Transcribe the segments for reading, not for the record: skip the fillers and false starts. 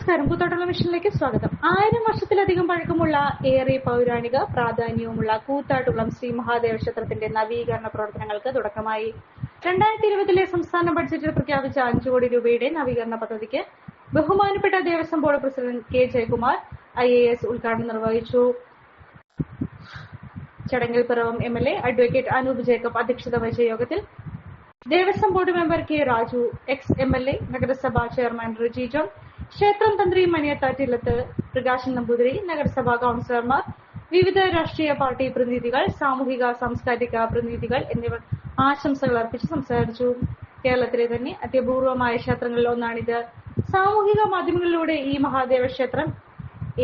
നമസ്കാരം, കൂത്താട്ടുള്ള മിഷനിലേക്ക് സ്വാഗതം. 1000 വർഷത്തിലധികം പഴക്കമുള്ള ഏറെ പൗരാണിക പ്രാധാന്യവുമുള്ള കൂത്താട്ടുകുളം ശ്രീ മഹാദേവ ക്ഷേത്രത്തിന്റെ നവീകരണ പ്രവർത്തനങ്ങൾക്ക് തുടക്കമായി. 2020 സംസ്ഥാന ബഡ്ജറ്റിൽ പ്രഖ്യാപിച്ച 5 കോടി രൂപയുടെ നവീകരണ പദ്ധതിക്ക് ബഹുമാനപ്പെട്ട Devaswom board president K Jayakumar IAS ഉദ്ഘാടനം നിർവഹിച്ചു. ചടങ്ങിൽ പിറവം MLA അഡ്വക്കേറ്റ് അനൂപ് ജേക്കബ് അധ്യക്ഷത വഹിച്ച യോഗത്തിൽ Devaswom board member K Raju, ex-MLA, നഗരസഭാ ചെയർമാൻ റിജി ജോൺ, ക്ഷേത്രം തന്ത്രി മണിയത്താറ്റില്ലത്ത് പ്രകാശൻ നമ്പൂതിരി, നഗരസഭാ കൌൺസിലർമാർ, വിവിധ രാഷ്ട്രീയ പാർട്ടി പ്രതിനിധികൾ, സാമൂഹിക സാംസ്കാരിക പ്രതിനിധികൾ എന്നിവർ ആശംസകൾ അർപ്പിച്ച് സംസാരിച്ചു. കേരളത്തിലെ തന്നെ അത്യപൂർവമായ ക്ഷേത്രങ്ങളിൽ ഒന്നാണിത്. സാമൂഹിക മാധ്യമങ്ങളിലൂടെ ഈ മഹാദേവ ക്ഷേത്രം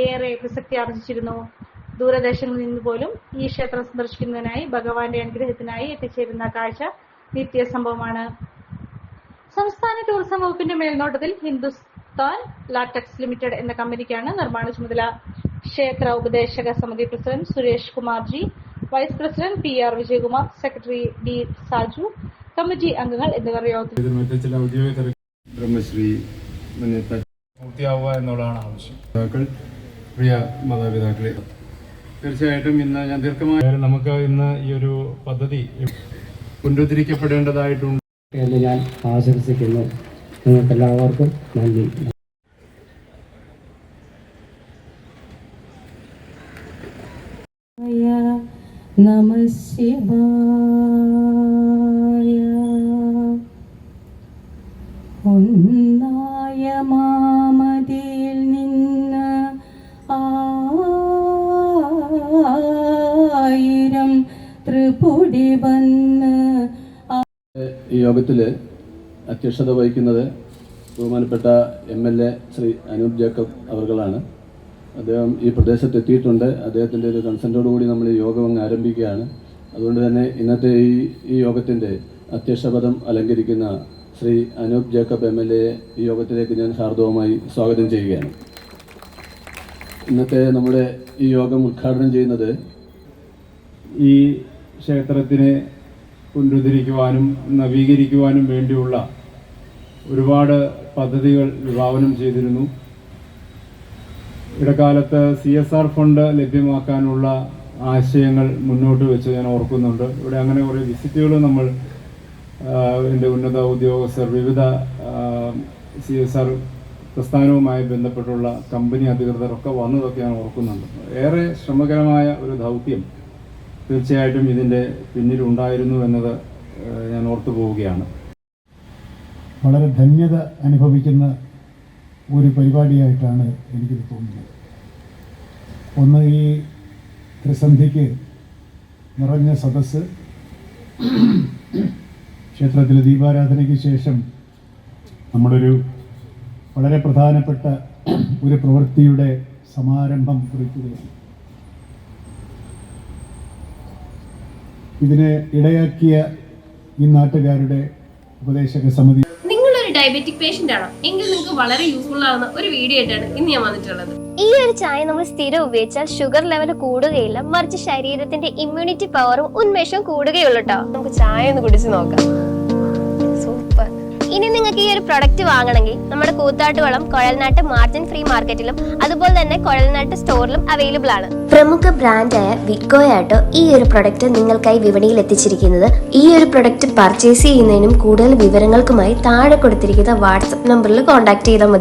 ഏറെ പ്രസക്തി ആർജിച്ചിരുന്നു. ദൂരദേശങ്ങളിൽ നിന്ന് പോലും ഈ ക്ഷേത്രം സന്ദർശിക്കുന്നതിനായി ഭഗവാന്റെ അനുഗ്രഹത്തിനായി എത്തിച്ചേരുന്ന കാഴ്ച നിത്യസംഭവമാണ്. സംസ്ഥാന ടൂറിസം വകുപ്പിന്റെ മേൽനോട്ടത്തിൽ ഹിന്ദുസ്ഥാൻ ലാറ്റക്സ് ലിമിറ്റഡ് എന്ന കമ്പനിക്കാണ് നിർമ്മാണ ചുമതല. ക്ഷേത്ര ഉപദേശക സമിതി president Suresh Kumar ji, vice president PR Vijayakumar, secretary D Saju, committee അംഗങ്ങൾ എന്നിവർ യോഗത്തിൽ ബ്രഹ്മശ്രീ പൂർത്തിയാവുക എന്നുള്ളതാണ് ആവശ്യം. പ്രിയ മാതാപിതാക്കളെ, തീർച്ചയായിട്ടും ഇന്ന് ഞാൻ ദീർഘമായ നമുക്ക് ഇന്ന് ഈ ഒരു പദ്ധതി പുനരുദ്ധരിക്കപ്പെടേണ്ടതായിട്ടുണ്ട് എന്ന് ഞാൻ ആശംസിക്കുന്നു. നിങ്ങൾക്കെല്ലാവർക്കും നന്ദി. നമഃ ശിവായ. ഒന്നായ മാമതിയിൽ നിന്ന് 1000 ത്രിപുടി വന്ന്. ഈ യോഗത്തിൽ അധ്യക്ഷത വഹിക്കുന്നത് ബഹുമാനപ്പെട്ട MLA ശ്രീ അനൂപ് ജേക്കബ് അവർകളാണ്. അദ്ദേഹം ഈ പ്രദേശത്ത് എത്തിയിട്ടുണ്ട്. അദ്ദേഹത്തിൻ്റെ ഒരു കൺസെൻറ്റോടുകൂടി നമ്മൾ ഈ യോഗം അങ്ങ് ആരംഭിക്കുകയാണ്. അതുകൊണ്ട് തന്നെ ഇന്നത്തെ ഈ യോഗത്തിൻ്റെ അധ്യക്ഷപദം അലങ്കരിക്കുന്ന ശ്രീ അനൂപ് ജേക്കബ് MLA ഈ യോഗത്തിലേക്ക് ഞാൻ ഹാർദവമായി സ്വാഗതം ചെയ്യുകയാണ്. ഇന്നത്തെ നമ്മുടെ ഈ യോഗം ഉദ്ഘാടനം ചെയ്യുന്നത് ഈ ക്ഷേത്രത്തിനെ പുനരുദ്ധരിക്കുവാനും നവീകരിക്കുവാനും വേണ്ടിയുള്ള ഒരുപാട് പദ്ധതികൾ വിഭാവനം ചെയ്തിരുന്നു. ഇടക്കാലത്ത് CSR ഫണ്ട് ലഭ്യമാക്കാനുള്ള ആശയങ്ങൾ മുന്നോട്ട് വെച്ച് ഞാൻ ഓർക്കുന്നുണ്ട്. ഇവിടെ അങ്ങനെ കുറേ വിസിറ്റുകൾ നമ്മൾ എൻ്റെ ഉന്നത ഉദ്യോഗസ്ഥർ വിവിധ CSR പ്രസ്ഥാനവുമായി ബന്ധപ്പെട്ടുള്ള കമ്പനി അധികൃതരൊക്കെ വന്നതൊക്കെ ഞാൻ ഓർക്കുന്നുണ്ട്. ഏറെ ശ്രമകരമായ ഒരു ദൗത്യം തീർച്ചയായിട്ടും ഇതിൻ്റെ പിന്നിലുണ്ടായിരുന്നു എന്നത് ഞാൻ ഓർത്തു പോവുകയാണ്. വളരെ ധന്യത അനുഭവിക്കുന്ന ഒരു പരിപാടിയായിട്ടാണ് എനിക്കിത് തോന്നുന്നത്. ഒന്ന്, ഈ ത്രിസന്ധിക്ക് നിറഞ്ഞ സദസ്സ്, ക്ഷേത്രത്തിലെ ദീപാരാധനയ്ക്ക് ശേഷം നമ്മളൊരു വളരെ പ്രധാനപ്പെട്ട ഒരു പ്രവൃത്തിയുടെ സമാരംഭം കുറിക്കുകയാണ്. ഇതിന് ഇടയാക്കിയ ഈ നാട്ടുകാരുടെ ഉപദേശക സമിതി. നിങ്ങളൊരു ഡയബറ്റിക് പേഷ്യന്റ് ആണോ എങ്കിൽ നിങ്ങൾക്ക് വളരെ യൂസ്ഫുൾ ആവുന്ന ഒരു വീഡിയോ ആയിട്ടാണ് ഇന്ന് ഞാൻ വന്നിട്ടുള്ളത്. ഈ ഒരു ചായ നമ്മൾ സ്ഥിരം ഉപയോഗിച്ചാൽ ഷുഗർ ലെവൽ കൂടുകയില്ല, മറിച്ച് ശരീരത്തിന്റെ ഇമ്മ്യൂണിറ്റി പവറും ഉന്മേഷവും കൂടുകയുള്ളൂ കേട്ടോ. നമുക്ക് ചായ ഒന്ന് കുടിച്ച് നോക്കാം. സൂപ്പർ. ഇനി നിങ്ങൾക്ക് ഈ ഒരു പ്രൊഡക്റ്റ് വാങ്ങണമെങ്കിൽ നമ്മുടെ കൂത്താട്ടുകുളം കുഴൽനാട്ട് മാർജിൻ ഫ്രീ മാർക്കറ്റിലും അതുപോലെ തന്നെ കുഴൽനാട്ട് സ്റ്റോറിലും അവൈലബിൾ ആണ്. പ്രമുഖ ബ്രാൻഡായ വിക്കോയാട്ടോ ഈ ഒരു പ്രൊഡക്റ്റ് നിങ്ങൾക്കായി വിപണിയിൽ എത്തിച്ചിരിക്കുന്നത്. ഈ ഒരു പ്രൊഡക്റ്റ് പർച്ചേസ് ചെയ്യുന്നതിനും കൂടുതൽ വിവരങ്ങൾക്കുമായി താഴെ കൊടുത്തിരിക്കുന്ന വാട്സപ്പ് നമ്പറിൽ കോൺടാക്ട് ചെയ്താൽ മതി.